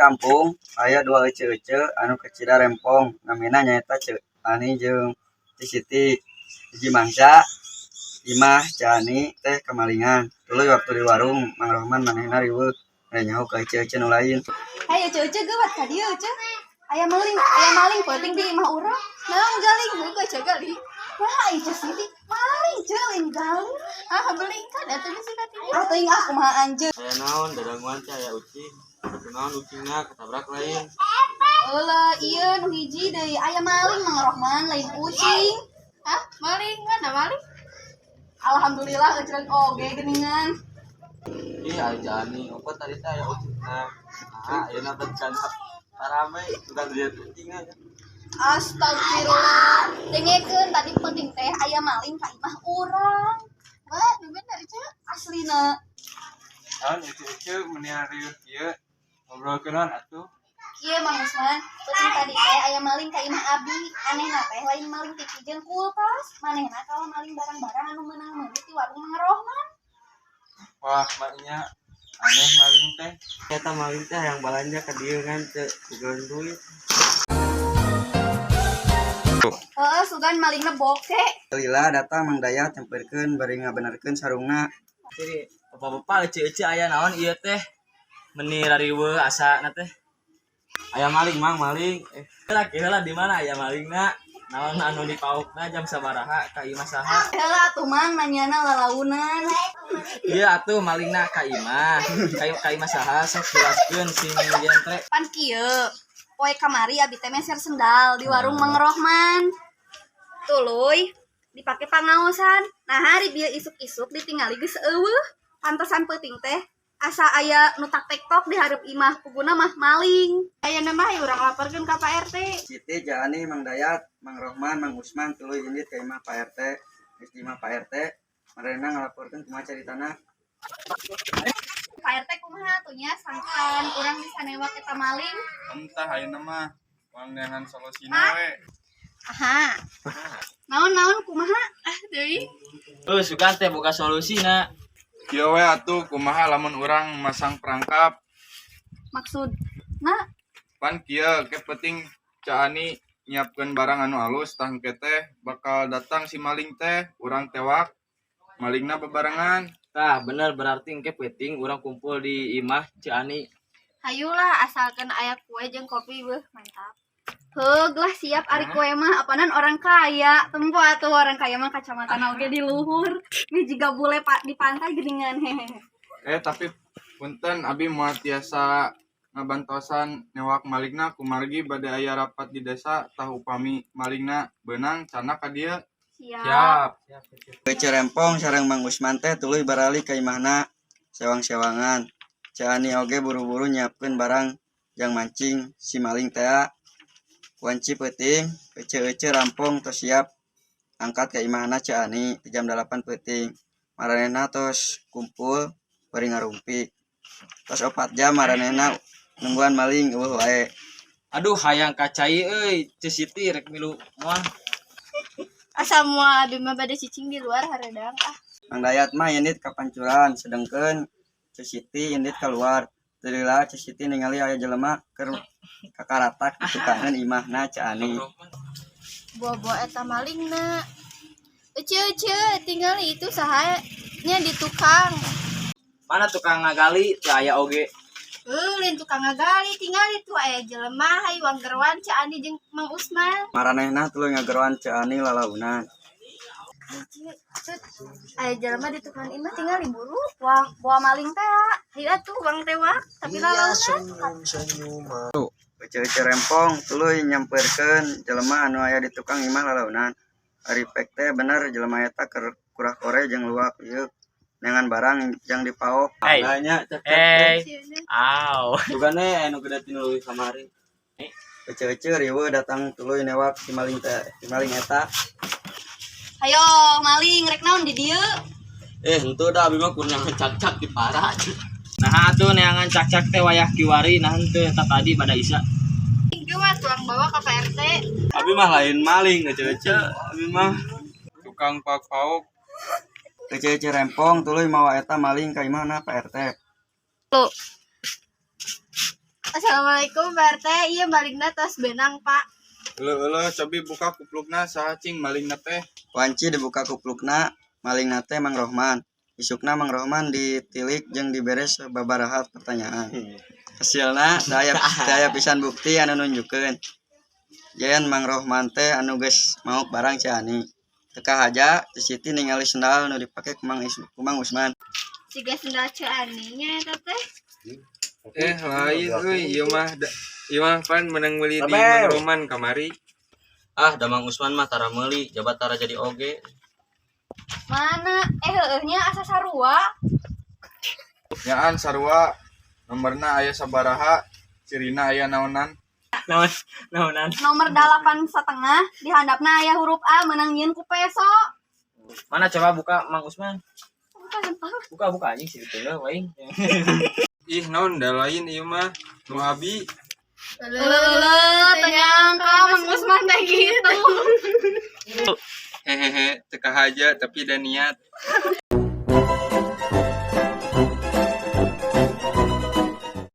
kampung aya dua ece-ece anu kecida rempong namina nyaeta Ani jeung Siti. Hiji mangsa Imah Cani teh kamalingan. Tuluy waktu di warung Mang Rohman manehna riweuh nyaho ka ece-ece nu lain. Hai ece-ece geuwat ka dieu ece. Aya maling penting di imah urang. Naon galing heuh ka gali. Wah ece Siti maling ceulin galing. Beling kan atuh geus ka dieu. Teuing ah kumaha anjeun. Aya naon dadanguan teh aya ucing. Atuh naon ucingna ketabrak lain. Eulah ieu nu hiji deui aya maling Mang Rohman lain ucing. Maling mana maling? Alhamdulillah euceun oge geuningan. Ih aja ani, opo tadi teh aya ucingna. Nah, ayeuna becan rame sudah lihat ucing aja. Astagfirullah. Dengekeun tadi penting teh aya maling ka imah urang. Wah, nu bener ece aslina. Naon ece-ece meunian rieuh ieu ngobrolkeunan atuh. Iya Mang Usman, penting tadi teh aya maling ka imah abdi. Anehna teh lain maling TV jeung kulkas. Manehna kalau maling barang-barang anu meunang-meuli ti warung Mang Rohman. Wah, maknya aneh maling teh. Eta maling teh yang balanja ka dieu kan teu bukan duit. Sugan malingna boke. Lila datang Mang Dayat nyamperkeun bari ngabenerkeun sarungna. Jadi bapak-bapak ece-ece aya naon ieu teh? Meni rariweuh asana teh. Aya maling mang maling. Kira-kira di mana aya malingna? Naon anu dipaukna jam sabaraha ka imah saha? Heula atuh Mang nanyana lalaunan. Ieu atuh malingna ka imah. Ka imah saha sok jelaskeun si Mimian teh. Pan kieu. Poe kamari abi teh meser sendal di warung Mang Rohman. Tuluy dipake pangaosan. Nah hari bieu isuk-isuk ditingali geus eueuh. Pantesan peuting teh asa aya nu tak-tektok di hareup imah puguna mah maling. Aya mah urang laporkeun ka Pak RT. Siti Jani Mang Dayat Mang Rohman Mang Usman tuluy indit ka imah Pak RT. Geus di imah Pak RT marana ngalaporkeun kumaha caritana. Pak RT kumaha atuh nya sangkan urang bisa newak eta maling? Entah ayeuna mah wangangan solusina we. Aha. Naon kumaha? Deui. Sugan teh boga solusina. Kieu we atuh kumaha lamun urang masang perangkap. Maksudna Pan kieu ke penting Caani nyiapkeun barang anu alus tah engke teh bakal datang si maling teh urang tewak malingna bebarengan. Tah bener berarti engke penting urang kumpul di imah Ciani. hayulah asalkan aya kue jeung kopi beuh mantap. Heug lah siap ari kue mah apanan orang kaya. Tempo atuh orang kaya mah kacamatan oge di luhur. Ini jiga bule di pantai geuningan hehehe. Tapi punten abi moal tiasa ngabantosan newak malingna kumargi bade aya rapat di desa tah upami malingna beunang cana ka dieu. Siap. Ece rempong sareng Mang Usman teh tuluy barali ka imahna sewang-sewangan. Caani oge buru-buru nyiapkeun barang jang mancing si maling teh. Wanci peuting, ece-ece rampung tos siap angkat ke imahna Caani jam 8 peuting. Maranehna tos kumpul bari ngarumpi. Tos 4 jam maranehna nungguan maling eueuh wae. Aduh hayang kacai euy, Ceu Siti rek milu moal. Asa moal abi mah bade cicing di luar hareudang Mang Dayat mah indit ka pancuran sedengkeun Ceu Siti indit keluar. Lila Ceu Siti ningali aya jelema keur kakaratak di tukangan imahna Caani. Buah-buah eta malingna. Ece tinggal itu sahanya di tukang. Mana tukang ngagali teu aya oge. Lain tukang ngagali tinggal itu aya jelema hayu wanggerwan Caani jeung Mang Usman. Maranehna tuluy ngageroan Caani lalaunan. Aya jelema di tukang imah tinggal diburu. Wah, buah maling teh. Hieu tuh uang tewak tapi lalaunan. Ece-ece rempong tuluy nyamperkeun jelema anu aya di tukang imah lalaunan. Ari pek teh bener jelema eta keur kurah kore jeung luak ieu dengan barang yang dipaok. Alanya cek. Aw. Sugane anu gede tinu kamari. Ece-ece riweuh datang tuluy newak si maling teh. Si maling eta. Hayo maling rek naon di dieu? Henteu da abi mah kurang cak-cak di parah. Nah atuh neangan cak-cak teh wayah kiwari nah henteu eta tadi pada Isa. Ieu mah tuang bawa ka Pak RT. Abi mah lain maling ece-ece. Abi mah Tukang pauk-pauk. Ece-ece rempong tuluy mawa eta maling ka imahna Pak RT. Tuh. Assalamualaikum Pak RT. Iya maligna tos benang Pak. Elo cobi buka kuplukna saha cing malingna teh. Wanci dibuka kuplukna maling nate Mang Rohman. Isukna Mang Rohman ditilik jeung diberes babaraha pertanyaan. Hasilna daya pisan bukti anu nunjukkeun yen Mang Rohman teh anu geus mauk barang Ciani. Teka haja ti Siti ningali sendal nu dipake ku Mang Usman. Siga sendal Cianinya eta teh. Lain euy ieu mah pan menang meuli di Mang Roman kamari. Ah, da Mang Usman mah tara meuli, jabat tara jadi oge. Mana? Heeuhnya asa sarua. Nyaan sarua nomorna aya sabaraha, cirina aya naonan. Naonan. Nomor 8,5 di handapna aya huruf A meunang nyieun ku peso. Mana coba buka Mang Usman? Buka anjing sih teh waing. Ih naon da lain ieu mah nu abi. Ternyangka Mang Usman teh gitu. Hehehe teka haja tapi da niat.